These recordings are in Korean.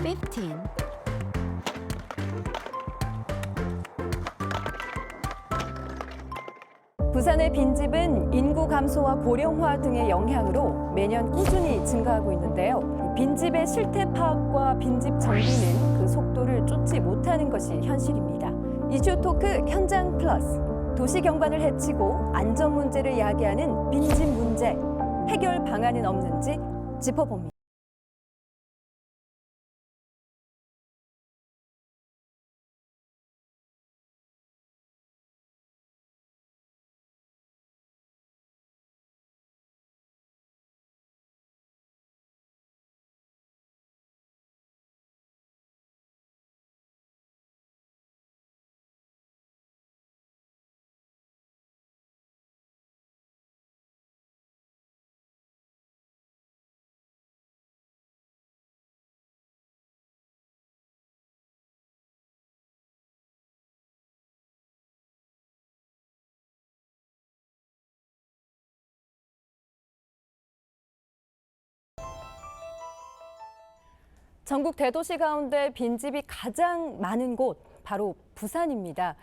15. 부산의 빈집은 인구 감소와 고령화 등의 영향으로 매년 꾸준히 증가하고 있는데요. 빈집의 실태 파악과 빈집 정비는 그 속도를 쫓지 못하는 것이 현실입니다. 이슈 토크 현장 플러스. 도시 경관을 해치고 안전 문제를 야기하는 빈집 문제. 해결 방안은 없는지 짚어봅니다. 전국 대도시 가운데 빈집이 가장 많은 곳, 바로 부산입니다.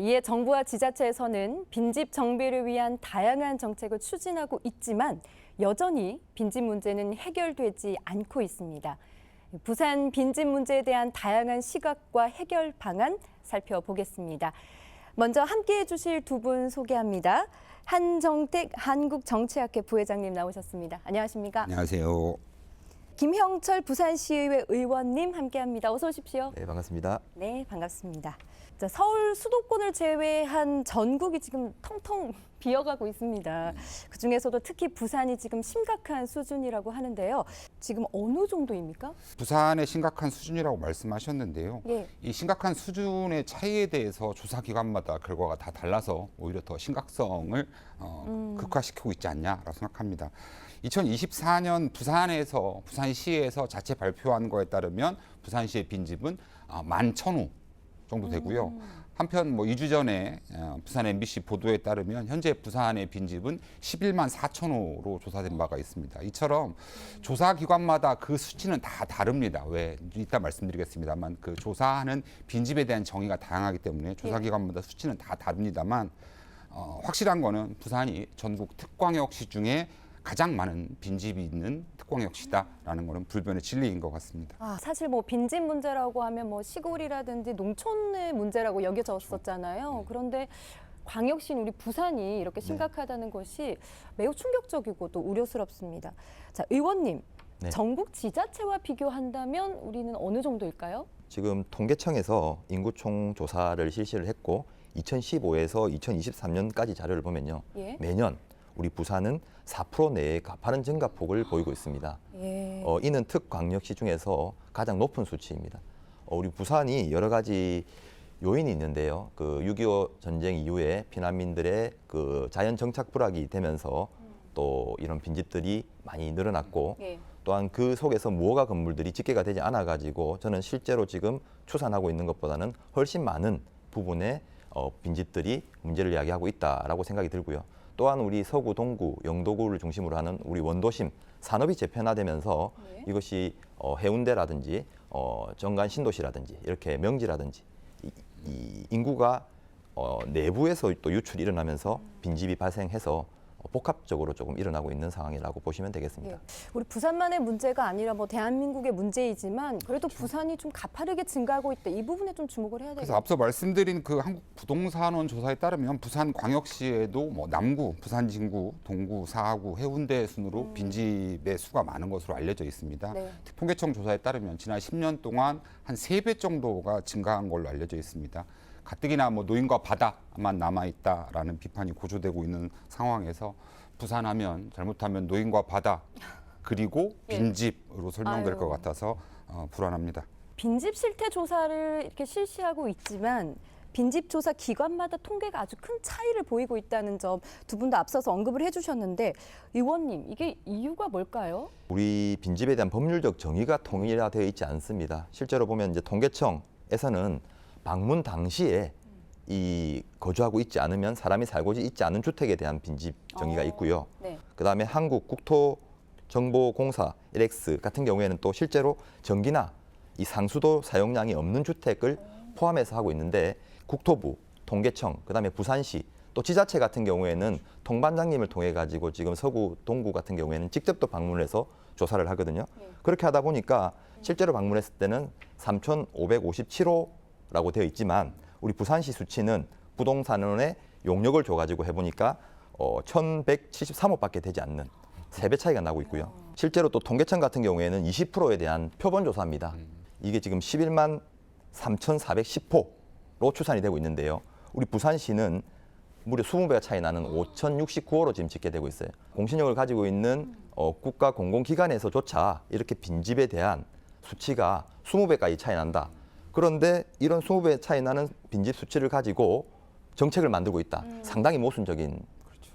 이에 정부와 지자체에서는 빈집 정비를 위한 다양한 정책을 추진하고 있지만 여전히 빈집 문제는 해결되지 않고 있습니다. 부산 빈집 문제에 대한 다양한 시각과 해결 방안 살펴보겠습니다. 먼저 함께해 주실 두 분 소개합니다. 한정택 한국정치학회 부회장님 나오셨습니다. 안녕하십니까? 안녕하세요. 김형철 부산시의회 의원님 함께합니다. 어서 오십시오. 네, 반갑습니다. 네, 반갑습니다. 자, 서울 수도권을 제외한 전국이 지금 텅텅 비어가고 있습니다. 그중에서도 특히 부산이 지금 심각한 수준이라고 하는데요. 지금 어느 정도입니까? 부산의 심각한 수준이라고 말씀하셨는데요. 예. 이 심각한 수준의 차이에 대해서 조사기관마다 결과가 다 달라서 오히려 더 심각성을 극화시키고 있지 않냐라고 생각합니다. 2024년 부산시에서 자체 발표한 거에 따르면 부산시의 빈집은 11,000호 정도 되고요. 한편 2주 전에 부산 MBC 보도에 따르면 현재 부산의 빈집은 11만 4천호로 조사된 바가 있습니다. 이처럼 조사기관마다 그 수치는 다 다릅니다. 왜? 이따 말씀드리겠습니다만 그 조사하는 빈집에 대한 정의가 다양하기 때문에 조사기관마다 수치는 다 다릅니다만 확실한 거는 부산이 전국 특광역시 중에 가장 많은 빈집이 있는 특광역시다라는 거는 불변의 진리인 것 같습니다. 사실 빈집 문제라고 하면 시골이라든지 농촌의 문제라고 여겨졌었잖아요. 그런데 광역시인 우리 부산이 이렇게 심각하다는 것이 매우 충격적이고 또 우려스럽습니다. 자, 의원님, 네. 전국 지자체와 비교한다면 우리는 어느 정도일까요? 지금 통계청에서 인구총 조사를 실시를 했고 2015에서 2023년까지 자료를 보면요. 예. 매년 우리 부산은 4% 내의 가파른 증가폭을 보이고 있습니다. 예. 이는 특광역시 중에서 가장 높은 수치입니다. 우리 부산이 여러 가지 요인이 있는데요. 그 6.25 전쟁 이후에 피난민들의 그 자연 정착 불락이 되면서 또 이런 빈집들이 많이 늘어났고 예. 또한 그 속에서 무허가 건물들이 집계가 되지 않아 가지고 저는 실제로 지금 추산하고 있는 것보다는 훨씬 많은 부분의 빈집들이 문제를 야기하고 있다라고 생각이 들고요. 또한 우리 서구, 동구, 영도구를 중심으로 하는 우리 원도심 산업이 재편화되면서 이것이 해운대라든지 정관 신도시라든지 이렇게 명지라든지 이 인구가 내부에서 또 유출이 일어나면서 빈집이 발생해서 복합적으로 조금 일어나고 있는 상황이라고 보시면 되겠습니다. 예. 우리 부산만의 문제가 아니라 대한민국의 문제이지만 그래도 부산이 좀 가파르게 증가하고 있다. 이 부분에 좀 주목을 해야 되겠죠. 그래서 앞서 말씀드린 그 한국부동산원 조사에 따르면 부산광역시에도 남구, 부산 진구, 동구, 사하구, 해운대 순으로 빈집의 수가 많은 것으로 알려져 있습니다. 네. 통계청 조사에 따르면 지난 10년 동안 한 3배 정도가 증가한 걸로 알려져 있습니다. 가뜩이나 노인과 바다만 남아있다라는 비판이 고조되고 있는 상황에서 부산하면 잘못하면 노인과 바다 그리고 빈집으로 설명될 것 같아서 불안합니다. 빈집 실태 조사를 이렇게 실시하고 있지만 빈집 조사 기관마다 통계가 아주 큰 차이를 보이고 있다는 점 두 분 다 앞서서 언급을 해주셨는데 의원님, 이게 이유가 뭘까요? 우리 빈집에 대한 법률적 정의가 통일화되어 있지 않습니다. 실제로 보면 이제 통계청에서는 방문 당시에 이 거주하고 있지 않으면 사람이 살고 있지 않은 주택에 대한 빈집 정의가 있고요. 네. 그다음에 한국국토정보공사 LX 같은 경우에는 또 실제로 전기나 이 상수도 사용량이 없는 주택을 포함해서 하고 있는데 국토부, 통계청, 그다음에 부산시 또 지자체 같은 경우에는 통반장님을 통해 가지고 지금 서구 동구 같은 경우에는 직접 또 방문을 해서 조사를 하거든요. 그렇게 하다 보니까 실제로 방문했을 때는 3,557호라고 되어 있지만 우리 부산시 수치는 부동산원에 용역을 줘가지고 해보니까 1,173호밖에 되지 않는 3배 차이가 나고 있고요. 실제로 또 통계청 같은 경우에는 20%에 대한 표본 조사입니다. 이게 지금 11만 3,410호로 추산이 되고 있는데요. 우리 부산시는 무려 20배가 차이 나는 5,069호로 지금 집계되고 있어요. 공신력을 가지고 있는 국가 공공기관에서조차 이렇게 빈집에 대한 수치가 20배까지 차이 난다. 그런데 이런 20배 차이 나는 빈집 수치를 가지고 정책을 만들고 있다. 상당히 모순적인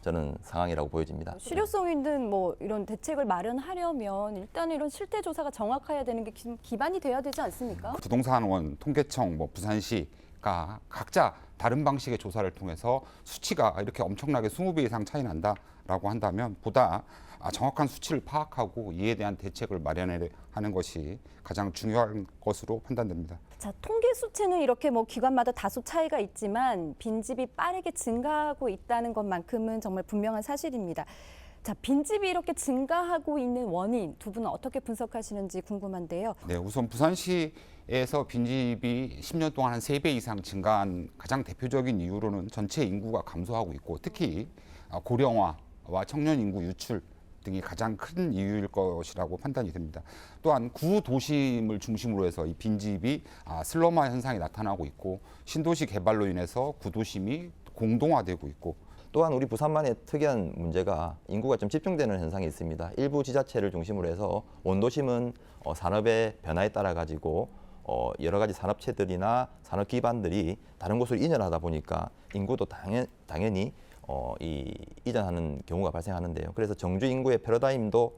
저는 상황이라고 보여집니다. 실효성 있는 뭐 이런 대책을 마련하려면 일단 이런 실태 조사가 정확해야 되는 게 기반이 돼야 되지 않습니까? 부동산원, 통계청, 부산시가 각자 다른 방식의 조사를 통해서 수치가 이렇게 엄청나게 20배 이상 차이 난다라고 한다면 보다 정확한 수치를 파악하고 이에 대한 대책을 마련하는 것이 가장 중요한 것으로 판단됩니다. 자, 통계 수치는 이렇게 뭐 기관마다 다소 차이가 있지만 빈집이 빠르게 증가하고 있다는 것만큼은 정말 분명한 사실입니다. 자, 빈집이 이렇게 증가하고 있는 원인 두 분은 어떻게 분석하시는지 궁금한데요. 네, 우선 부산시에서 빈집이 10년 동안 한 3배 이상 증가한 가장 대표적인 이유로는 전체 인구가 감소하고 있고 특히 고령화와 청년 인구 유출 등이 가장 큰 이유일 것이라고 판단이 됩니다. 또한 구도심을 중심으로 해서 이 빈집이 슬럼화 현상이 나타나고 있고 신도시 개발로 인해서 구도심이 공동화되고 있고 또한 우리 부산만의 특이한 문제가 인구가 좀 집중되는 현상이 있습니다. 일부 지자체를 중심으로 해서 원도심은 산업의 변화에 따라 가지고 여러 가지 산업체들이나 산업 기반들이 다른 곳으로 이전하다 보니까 인구도 당연히 이전하는 경우가 발생하는데요. 그래서 정주 인구의 패러다임도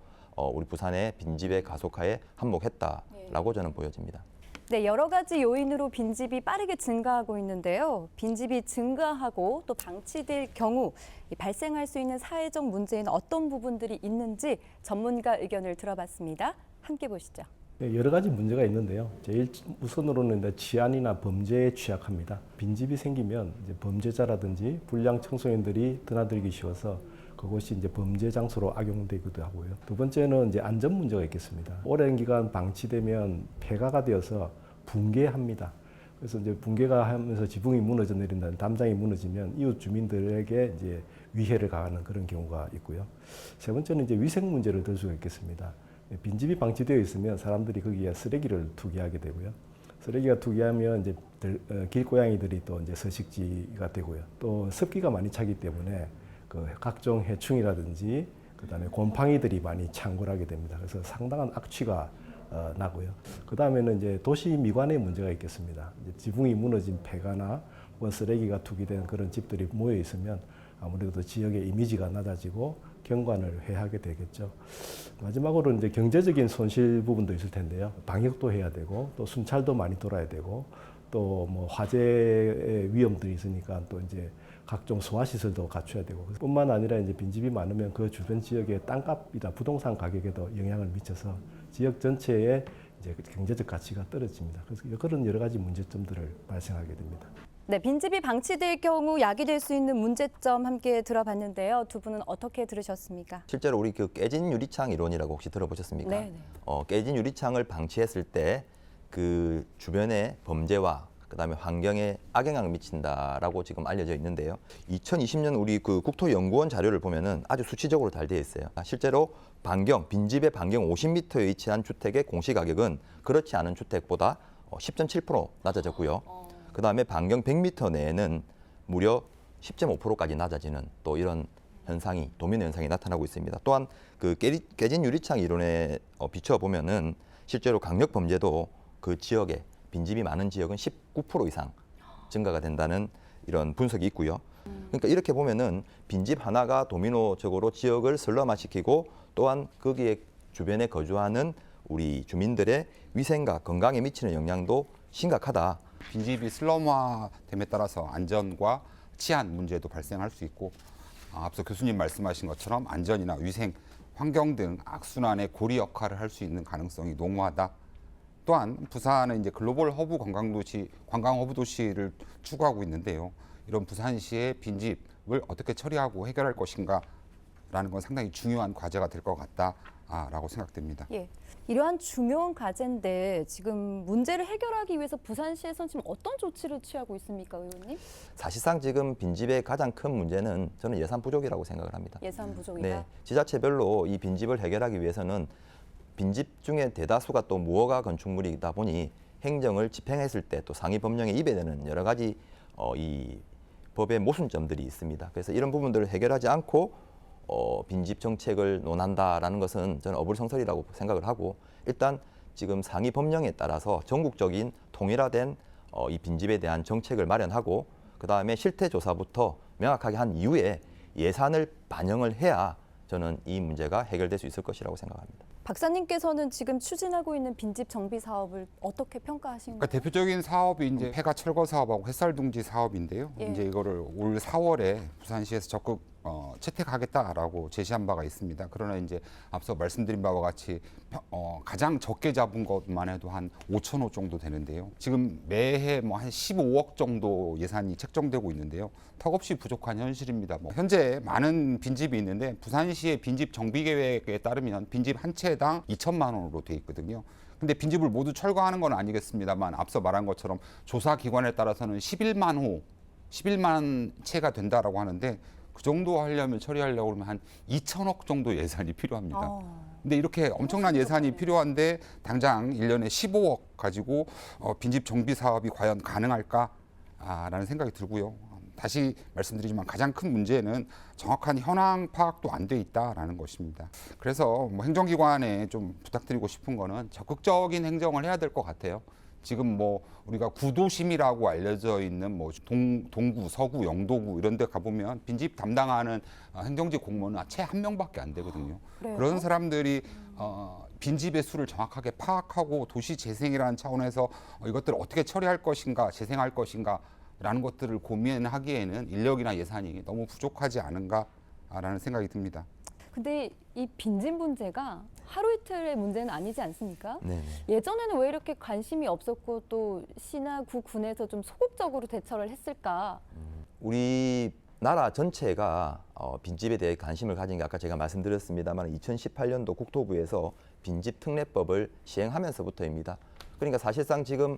우리 부산의 빈집의 가속화에 한몫했다라고 저는 보여집니다. 네, 여러 가지 요인으로 빈집이 빠르게 증가하고 있는데요. 빈집이 증가하고 또 방치될 경우 발생할 수 있는 사회적 문제에는 어떤 부분들이 있는지 전문가 의견을 들어봤습니다. 함께 보시죠. 여러 가지 문제가 있는데요. 제일 우선으로는 치안이나 범죄에 취약합니다. 빈집이 생기면 이제 범죄자라든지 불량 청소년들이 드나들기 쉬워서 그것이 이제 범죄 장소로 악용되기도 하고요. 두 번째는 이제 안전 문제가 있겠습니다. 오랜 기간 방치되면 폐가가 되어서 붕괴합니다. 그래서 이제 붕괴가 하면서 지붕이 무너져 내린다는 담장이 무너지면 이웃 주민들에게 이제 위해를 가하는 그런 경우가 있고요. 세 번째는 이제 위생 문제를 들 수가 있겠습니다. 빈집이 방치되어 있으면 사람들이 거기에 쓰레기를 투기하게 되고요. 쓰레기가 투기하면 이제 길고양이들이 또 이제 서식지가 되고요. 또 습기가 많이 차기 때문에 그 각종 해충이라든지 그다음에 곰팡이들이 많이 창궐하게 됩니다. 그래서 상당한 악취가 나고요. 그 다음에는 이제 도시 미관의 문제가 있겠습니다. 이제 지붕이 무너진 폐가나 쓰레기가 투기된 그런 집들이 모여 있으면 아무래도 지역의 이미지가 낮아지고 경관을 회하게 되겠죠. 마지막으로 이제 경제적인 손실 부분도 있을 텐데요. 방역도 해야 되고 또 순찰도 많이 돌아야 되고 또 뭐 화재의 위험들이 있으니까 또 이제 각종 소화시설도 갖춰야 되고 뿐만 아니라 이제 빈집이 많으면 그 주변 지역의 땅값이나 부동산 가격에도 영향을 미쳐서 지역 전체의 이제 경제적 가치가 떨어집니다. 그래서 그런 여러 가지 문제점들을 발생하게 됩니다. 네, 빈집이 방치될 경우 야기될 수 있는 문제점 함께 들어봤는데요. 두 분은 어떻게 들으셨습니까? 실제로 우리 그 깨진 유리창 이론이라고 혹시 들어보셨습니까? 네. 깨진 유리창을 방치했을 때 그 주변의 범죄와 그다음에 환경에 악영향을 미친다라고 지금 알려져 있는데요. 2020년 우리 그 국토연구원 자료를 보면은 아주 수치적으로 잘 되어 있어요. 실제로 빈집의 반경 50m에 위치한 주택의 공시가격은 그렇지 않은 주택보다 10.7% 낮아졌고요. 그다음에 반경 100m 내에는 무려 10.5%까지 낮아지는 또 이런 현상이 도미노 현상이 나타나고 있습니다. 또한 그 깨진 유리창 이론에 비추어 보면은 실제로 강력 범죄도 그 지역에 빈집이 많은 지역은 19% 이상 증가가 된다는 이런 분석이 있고요. 그러니까 이렇게 보면은 빈집 하나가 도미노적으로 지역을 슬럼화시키고 또한 거기에 주변에 거주하는 우리 주민들의 위생과 건강에 미치는 영향도 심각하다. 빈집이 슬럼화됨에 따라서 안전과 치안 문제도 발생할 수 있고 앞서 교수님 말씀하신 것처럼 안전이나 위생, 환경 등 악순환의 고리 역할을 할 수 있는 가능성이 농후하다 또한 부산은 이제 글로벌 허브 관광 허브 도시를 추구하고 있는데요. 이런 부산시의 빈집을 어떻게 처리하고 해결할 것인가라는 건 상당히 중요한 과제가 될 것 같다라고 생각됩니다. 예. 이러한 중요한 과제인데 지금 문제를 해결하기 위해서 부산시에서는 지금 어떤 조치를 취하고 있습니까, 의원님? 사실상 지금 빈집의 가장 큰 문제는 저는 예산 부족이라고 생각을 합니다. 예산 부족이다. 네, 지자체별로 이 빈집을 해결하기 위해서는 빈집 중에 대다수가 또 무허가 건축물이다 보니 행정을 집행했을 때 또 상위 법령에 입에되는 여러 가지 이 법의 모순점들이 있습니다. 그래서 이런 부분들을 해결하지 않고 빈집 정책을 논한다라는 것은 저는 어불성설이라고 생각을 하고, 일단 지금 상위 법령에 따라서 전국적인 통일화된 이 빈집에 대한 정책을 마련하고, 그 다음에 실태 조사부터 명확하게 한 이후에 예산을 반영을 해야 저는 이 문제가 해결될 수 있을 것이라고 생각합니다. 박사님께서는 지금 추진하고 있는 빈집 정비 사업을 어떻게 평가하시는가요? 그러니까 대표적인 사업이 이제 폐가 철거 사업하고 햇살둥지 사업인데요. 예. 이제 이거를 올 4월에 부산시에서 적극 채택하겠다라고 제시한 바가 있습니다. 그러나 이제 앞서 말씀드린 바와 같이 가장 적게 잡은 것만 해도 한 5천호 정도 되는데요. 지금 매해 뭐 한 15억 정도 예산이 책정되고 있는데요. 턱없이 부족한 현실입니다. 현재 많은 빈집이 있는데 부산시의 빈집 정비 계획에 따르면 빈집 한 채당 2천만 원으로 돼 있거든요. 근데 빈집을 모두 철거하는 건 아니겠습니다만 앞서 말한 것처럼 조사 기관에 따라서는 11만 채가 된다라고 하는데 그 정도 하려면 처리하려고 그러면 한 2천억 정도 예산이 필요합니다. 근데 이렇게 엄청난 예산이 필요한데 당장 1년에 15억 가지고 빈집 정비 사업이 과연 가능할까라는 생각이 들고요. 다시 말씀드리지만 가장 큰 문제는 정확한 현황 파악도 안 돼 있다라는 것입니다. 그래서 뭐 행정기관에 좀 부탁드리고 싶은 거는 적극적인 행정을 해야 될 것 같아요. 지금 뭐 우리가 구도심이라고 알려져 있는 뭐 동구, 서구, 영도구 이런 데 가보면 빈집 담당하는 행정직 공무원은 채 한 명밖에 안 되거든요. 그래요? 그런 사람들이 빈집의 수를 정확하게 파악하고 도시 재생이라는 차원에서 이것들을 어떻게 처리할 것인가, 재생할 것인가 라는 것들을 고민하기에는 인력이나 예산이 너무 부족하지 않은가라는 생각이 듭니다. 근데 이 빈집 문제가 하루 이틀의 문제는 아니지 않습니까? 네네. 예전에는 왜 이렇게 관심이 없었고 또 시나 구, 군에서 좀 소극적으로 대처를 했을까? 우리나라 전체가 빈집에 대해 관심을 가진 게 아까 제가 말씀드렸습니다만 2018년도 국토부에서 빈집 특례법을 시행하면서부터입니다. 그러니까 사실상 지금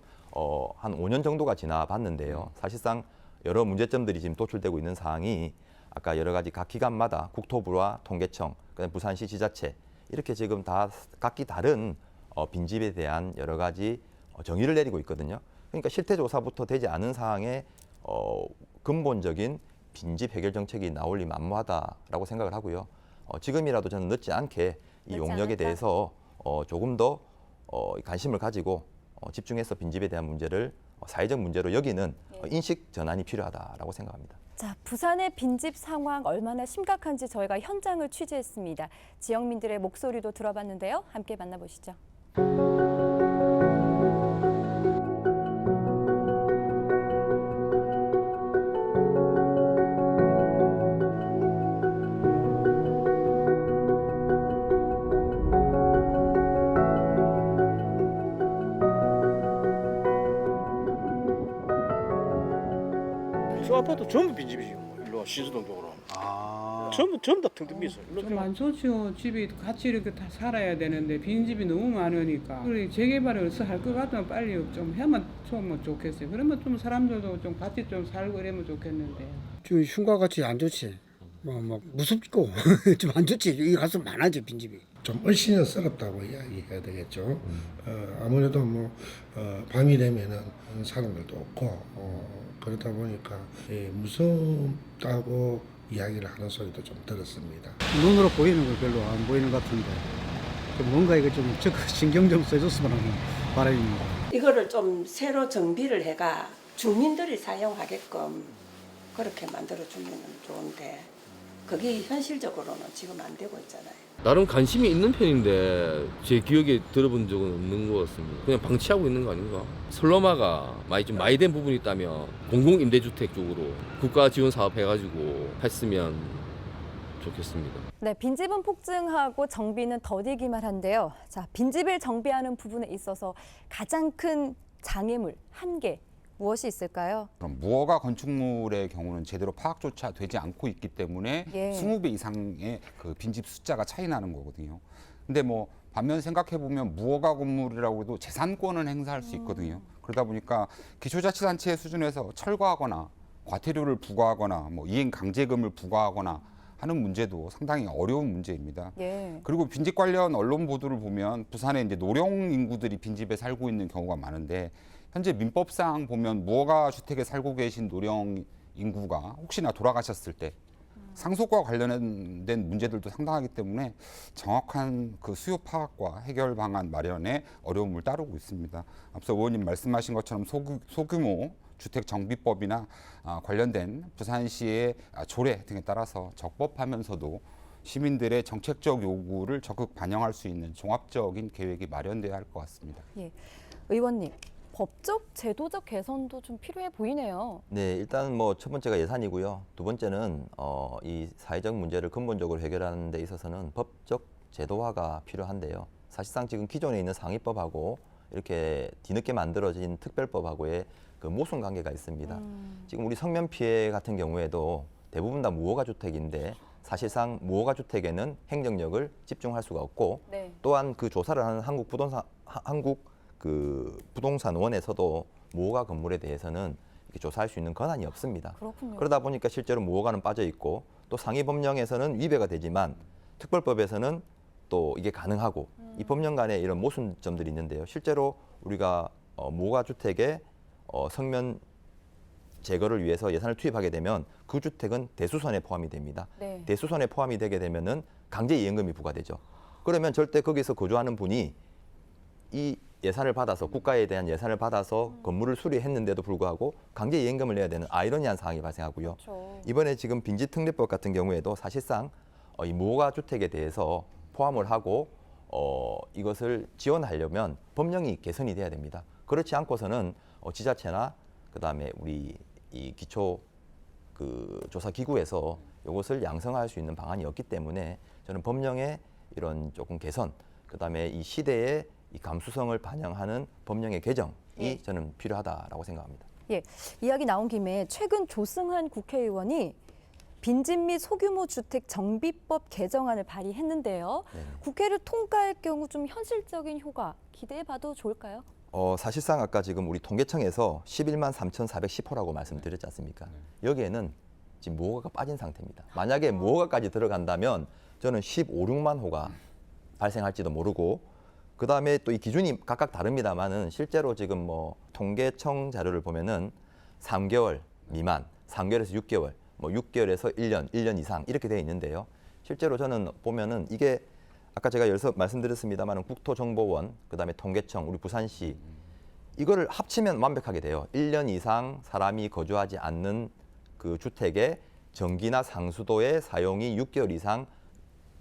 한 5년 정도가 지나봤는데요. 사실상 여러 문제점들이 지금 도출되고 있는 사항이 아까 여러 가지 각 기관마다 국토부와 통계청, 그다음에 부산시 지자체 이렇게 지금 다 각기 다른 빈집에 대한 여러 가지 정의를 내리고 있거든요. 그러니까 실태 조사부터 되지 않은 사항에 근본적인 빈집 해결 정책이 나올 리 만무하다라고 생각을 하고요. 지금이라도 저는 늦지 않게 이 늦지 용역에 않을까? 대해서 조금 더 관심을 가지고 집중해서 빈집에 대한 문제를 사회적 문제로 여기는 인식 전환이 필요하다라고 생각합니다. 자, 부산의 빈집 상황 얼마나 심각한지 저희가 현장을 취재했습니다. 지역민들의 목소리도 들어봤는데요. 함께 만나보시죠. 저 아파트 전부 빈집이지 뭐. 일로 와, 시수동 쪽으로. 전부 다 텅텅 비어 있어. 일로 좀 들어가. 안 좋죠. 집이 같이 이렇게 다 살아야 되는데 빈집이 너무 많으니까. 그리고 재개발을 할 것 같으면 빨리 좀 해면 좀 좋겠어요. 그러면 좀 사람들도 좀 같이 좀 살고 이러면 좋겠는데. 좀 흉과 같이 안 좋지. 뭐 무섭고 좀 안 좋지. 이 가서 많아져 빈집이. 좀 얼씬스럽다고 이야기해야 되겠죠. 아무래도 뭐 밤이 되면은 사람들도 없고 그러다 보니까 무섭다고 이야기를 하는 소리도 좀 들었습니다. 눈으로 보이는 거 별로 안 보이는 것 같은데 좀 뭔가 이거 좀 신경 좀 써줬으면 하는 바람입니다. 이거를 좀 새로 정비를 해가 주민들이 사용하게끔 그렇게 만들어주면 좋은데 그게 현실적으로는 지금 안 되고 있잖아요. 나름 관심이 있는 편인데 제 기억에 들어본 적은 없는 것 같습니다. 그냥 방치하고 있는 거 아닌가? 설로마가 많이 된 부분이 있다면 공공임대주택 쪽으로 국가 지원 사업 해가지고 했으면 좋겠습니다. 네, 빈집은 폭증하고 정비는 더디기만 한데요. 자, 빈집을 정비하는 부분에 있어서 가장 큰 장애물, 한계 무엇이 있을까요? 그럼 무허가 건축물의 경우는 제대로 파악조차 되지 않고 있기 때문에 예. 20배 이상의 그 빈집 숫자가 차이 나는 거거든요. 근데 뭐 반면 생각해 보면 무허가 건물이라고 해도 재산권은 행사할 수 있거든요. 그러다 보니까 기초자치단체 수준에서 철거하거나 과태료를 부과하거나 뭐 이행 강제금을 부과하거나 하는 문제도 상당히 어려운 문제입니다. 예. 그리고 빈집 관련 언론 보도를 보면 부산에 이제 노령 인구들이 빈집에 살고 있는 경우가 많은데 현재 민법상 보면 무허가 주택에 살고 계신 노령 인구가 혹시나 돌아가셨을 때 상속과 관련된 문제들도 상당하기 때문에 정확한 그 수요 파악과 해결 방안 마련에 어려움을 따르고 있습니다. 앞서 의원님 말씀하신 것처럼 소규모 주택 정비법이나 관련된 부산시의 조례 등에 따라서 적법하면서도 시민들의 정책적 요구를 적극 반영할 수 있는 종합적인 계획이 마련돼야 할 것 같습니다. 예. 의원님, 법적, 제도적 개선도 좀 필요해 보이네요. 네, 일단 뭐 첫 번째가 예산이고요. 두 번째는 이 사회적 문제를 근본적으로 해결하는 데 있어서는 법적 제도화가 필요한데요. 사실상 지금 기존에 있는 상위법하고 이렇게 뒤늦게 만들어진 특별법하고의 그 모순 관계가 있습니다. 지금 우리 성면 피해 같은 경우에도 대부분 다 무허가 주택인데 사실상 무허가 주택에는 행정력을 집중할 수가 없고 네. 또한 그 조사를 하는 한국 부동산원에서도 무허가 건물에 대해서는 이렇게 조사할 수 있는 권한이 없습니다. 그렇군요. 그러다 보니까 실제로 무허가는 빠져 있고 또 상위 법령에서는 위배가 되지만 특별법에서는 또 이게 가능하고 이 법령 간에 이런 모순점들이 있는데요. 실제로 우리가 무허가 주택의 성면 제거를 위해서 예산을 투입하게 되면 그 주택은 대수선에 포함이 됩니다. 네. 대수선에 포함이 되게 되면은 강제이행금이 부과되죠. 그러면 절대 거기서 거주하는 분이 이 예산을 받아서 국가에 대한 예산을 받아서 건물을 수리했는데도 불구하고 강제이행금을 내야 되는 아이러니한 상황이 발생하고요. 그렇죠. 이번에 지금 빈집특례법 같은 경우에도 사실상 이 무허가 주택에 대해서 포함을 하고 이것을 지원하려면 법령이 개선이 돼야 됩니다. 그렇지 않고서는 지자체나 그다음에 우리 이 기초 그 조사 기구에서 이것을 양성할 수 있는 방안이 없기 때문에 저는 법령의 이런 조금 개선, 그다음에 이 시대의 이 감수성을 반영하는 법령의 개정이 예. 저는 필요하다라고 생각합니다. 예, 이야기 나온 김에 최근 조승환 국회의원이 빈집 및 소규모 주택 정비법 개정안을 발의했는데요. 네네. 국회를 통과할 경우 좀 현실적인 효과 기대해봐도 좋을까요? 사실상 아까 지금 우리 통계청에서 11만 3,410호라고 말씀드렸지 않습니까? 여기에는 지금 무허가가 빠진 상태입니다. 만약에 무허가까지 들어간다면 저는 15,6만 호가 발생할지도 모르고 그다음에 또 이 기준이 각각 다릅니다만은 실제로 지금 뭐 통계청 자료를 보면은 3개월 미만, 3개월에서 6개월, 뭐 6개월에서 1년, 1년 이상 이렇게 되어 있는데요. 실제로 저는 보면은 이게 아까 제가 여기서 말씀드렸습니다만은 국토정보원, 그다음에 통계청, 우리 부산시 이거를 합치면 완벽하게 돼요. 1년 이상 사람이 거주하지 않는 그 주택의 전기나 상수도의 사용이 6개월 이상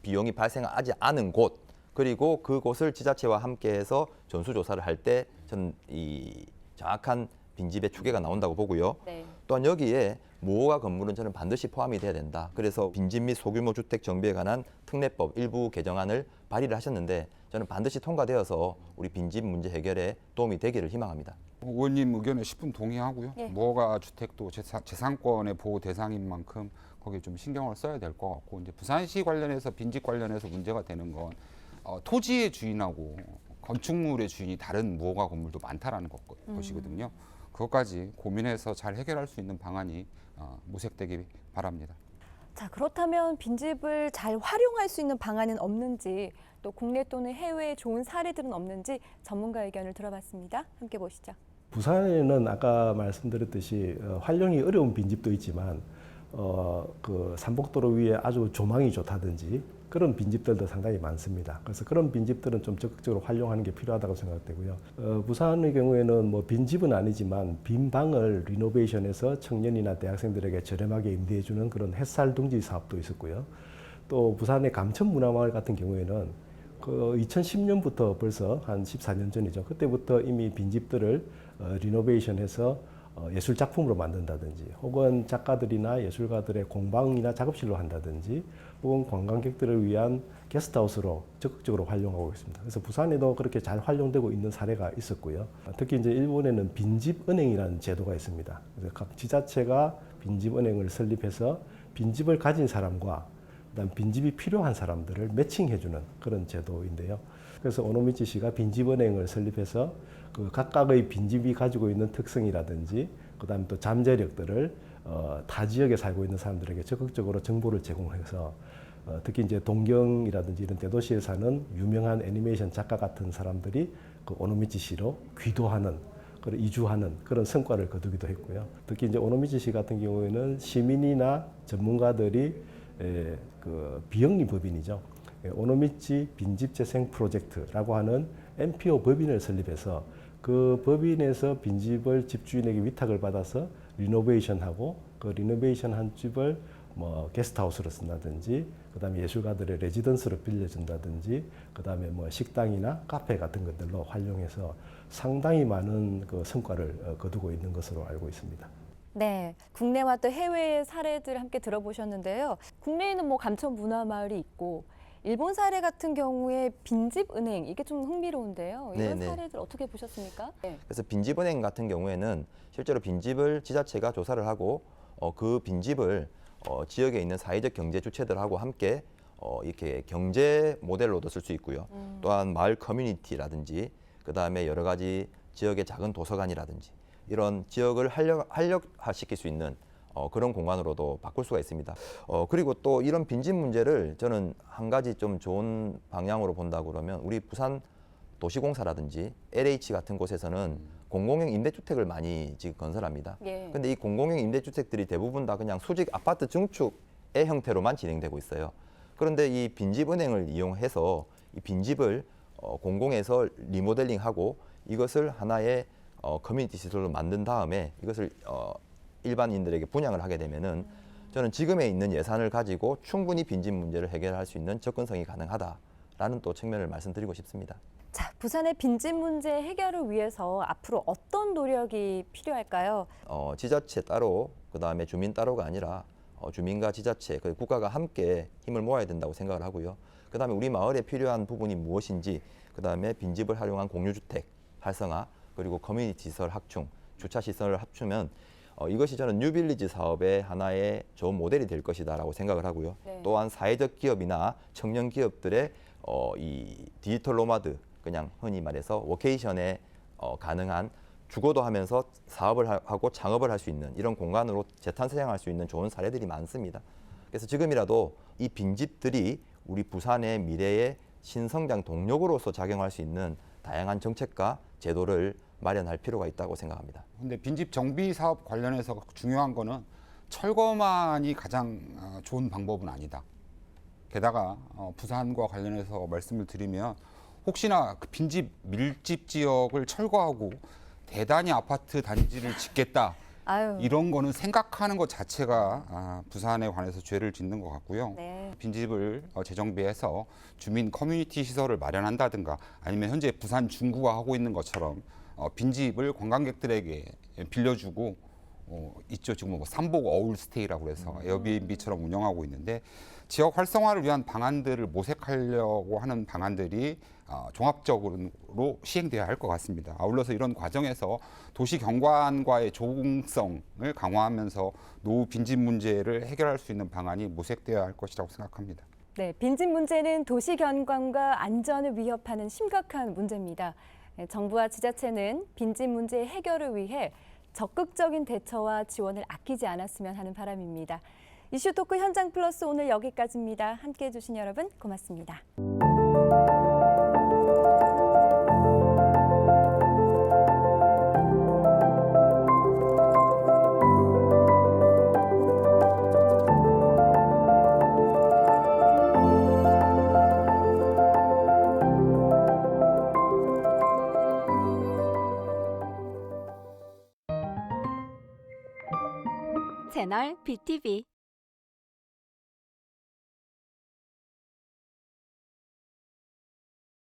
비용이 발생하지 않은 곳, 그리고 그곳을 지자체와 함께해서 전수조사를 할 때 저는 이 정확한 빈집의 추계가 나온다고 보고요. 네. 또한 여기에 무허가 건물은 저는 반드시 포함이 돼야 된다. 그래서 빈집 및 소규모 주택 정비에 관한 특례법 일부 개정안을 발의를 하셨는데 저는 반드시 통과되어서 우리 빈집 문제 해결에 도움이 되기를 희망합니다. 의원님 의견에 10분 동의하고요. 예. 무허가 주택도 재산권의 보호 대상인 만큼 거기에 좀 신경을 써야 될 것 같고 이제 부산시 관련해서 빈집 관련해서 문제가 되는 건 토지의 주인하고 건축물의 주인이 다른 무허가 건물도 많다라는 것이거든요. 그것까지 고민해서 잘 해결할 수 있는 방안이 모색되기 바랍니다. 자, 그렇다면 빈집을 잘 활용할 수 있는 방안은 없는지 또 국내 또는 해외의 좋은 사례들은 없는지 전문가 의견을 들어봤습니다. 함께 보시죠. 부산에는 아까 말씀드렸듯이 활용이 어려운 빈집도 있지만 그 산복도로 위에 아주 조망이 좋다든지 그런 빈집들도 상당히 많습니다. 그래서 그런 빈집들은 좀 적극적으로 활용하는 게 필요하다고 생각되고요. 부산의 경우에는 뭐 빈집은 아니지만 빈 방을 리노베이션해서 청년이나 대학생들에게 저렴하게 임대해주는 그런 햇살 둥지 사업도 있었고요. 또 부산의 감천문화마을 같은 경우에는 그 2010년부터 벌써 한 14년 전이죠. 그때부터 이미 빈집들을 리노베이션해서 예술 작품으로 만든다든지 혹은 작가들이나 예술가들의 공방이나 작업실로 한다든지 혹은 관광객들을 위한 게스트하우스로 적극적으로 활용하고 있습니다. 그래서 부산에도 그렇게 잘 활용되고 있는 사례가 있었고요. 특히 이제 일본에는 빈집은행이라는 제도가 있습니다. 그래서 각 지자체가 빈집은행을 설립해서 빈집을 가진 사람과 그다음 빈집이 필요한 사람들을 매칭해주는 그런 제도인데요. 그래서 오노미치시가 빈집은행을 설립해서 그 각각의 빈집이 가지고 있는 특성이라든지 그다음에 또 잠재력들을 타 지역에 살고 있는 사람들에게 적극적으로 정보를 제공해서 특히 이제 동경이라든지 이런 대도시에 사는 유명한 애니메이션 작가 같은 사람들이 그 오노미치시로 귀도하는 그런 이주하는 그런 성과를 거두기도 했고요. 특히 이제 오노미치시 같은 경우에는 시민이나 전문가들이 그 비영리 법인이죠. 오노미치 빈집재생 프로젝트라고 하는 NPO 법인을 설립해서 그 법인에서 빈집을 집주인에게 위탁을 받아서 리노베이션하고 그 리노베이션 한 집을 뭐 게스트하우스로 쓴다든지 그다음에 예술가들의 레지던스로 빌려준다든지 그다음에 뭐 식당이나 카페 같은 것들로 활용해서 상당히 많은 그 성과를 거두고 있는 것으로 알고 있습니다. 네, 국내와 또 해외의 사례들 함께 들어보셨는데요. 국내에는 뭐 감천문화마을이 있고 일본 사례 같은 경우에 빈집은행 이게 좀 흥미로운데요. 이런 네네. 사례들 어떻게 보셨습니까? 네. 그래서 빈집은행 같은 경우에는 실제로 빈집을 지자체가 조사를 하고 그 빈집을 지역에 있는 사회적 경제 주체들하고 함께 이렇게 경제 모델로도 쓸 수 있고요. 또한 마을 커뮤니티라든지 그다음에 여러 가지 지역의 작은 도서관이라든지 이런 지역을 활력화시킬 수 있는 그런 공간으로도 바꿀 수가 있습니다. 그리고 또 이런 빈집 문제를 저는 한 가지 좀 좋은 방향으로 본다고 그러면 우리 부산 도시공사라든지 LH 같은 곳에서는 공공형 임대주택을 많이 지금 건설합니다. 예. 근데 이 공공형 임대주택들이 대부분 다 그냥 수직 아파트 증축의 형태로만 진행되고 있어요. 그런데 이 빈집은행을 이용해서 이 빈집을 공공에서 리모델링하고 이것을 하나의 커뮤니티 시설로 만든 다음에 이것을 일반인들에게 분양을 하게 되면은 저는 지금에 있는 예산을 가지고 충분히 빈집 문제를 해결할 수 있는 접근성이 가능하다라는 또 측면을 말씀드리고 싶습니다. 자, 부산의 빈집 문제 해결을 위해서 앞으로 어떤 노력이 필요할까요? 지자체 따로 그다음에 주민 따로가 아니라 주민과 지자체 그리고 국가가 함께 힘을 모아야 된다고 생각을 하고요. 그다음에 우리 마을에 필요한 부분이 무엇인지 그다음에 빈집을 활용한 공유주택 활성화 그리고 커뮤니티 시설 확충 주차 시설을 합치면 이것이 저는 뉴빌리지 사업의 하나의 좋은 모델이 될 것이다라고 생각을 하고요. 네. 또한 사회적 기업이나 청년 기업들의 이 디지털 노마드 그냥 흔히 말해서 워케이션에 가능한 주거도 하면서 사업을 하고 창업을 할 수 있는 이런 공간으로 재탄생할 수 있는 좋은 사례들이 많습니다. 그래서 지금이라도 이 빈집들이 우리 부산의 미래의 신성장 동력으로서 작용할 수 있는 다양한 정책과 제도를 마련할 필요가 있다고 생각합니다. 근데 빈집 정비 사업 관련해서 중요한 거는 철거만이 가장 좋은 방법은 아니다. 게다가 부산과 관련해서 말씀을 드리면 혹시나 그 빈집 밀집 지역을 철거하고 대단히 아파트 단지를 짓겠다. 아유. 이런 거는 생각하는 것 자체가 부산에 관해서 죄를 짓는 것 같고요. 네. 빈집을 재정비해서 주민 커뮤니티 시설을 마련한다든가 아니면 현재 부산 중구가 하고 있는 것처럼 빈집을 관광객들에게 빌려주고 있죠. 지금 뭐 삼복 어울 스테이라고 해서 에어비앤비처럼 운영하고 있는데 지역 활성화를 위한 방안들을 모색하려고 하는 방안들이 종합적으로 시행돼야 할 것 같습니다. 아울러서 이런 과정에서 도시 경관과의 조공성을 강화하면서 노후 빈집 문제를 해결할 수 있는 방안이 모색돼야 할 것이라고 생각합니다. 네, 빈집 문제는 도시 경관과 안전을 위협하는 심각한 문제입니다. 정부와 지자체는 빈집 문제 해결을 위해 적극적인 대처와 지원을 아끼지 않았으면 하는 바람입니다. 이슈토크 현장 플러스 오늘 여기까지입니다. 함께해 주신 여러분 고맙습니다. 채널 BTV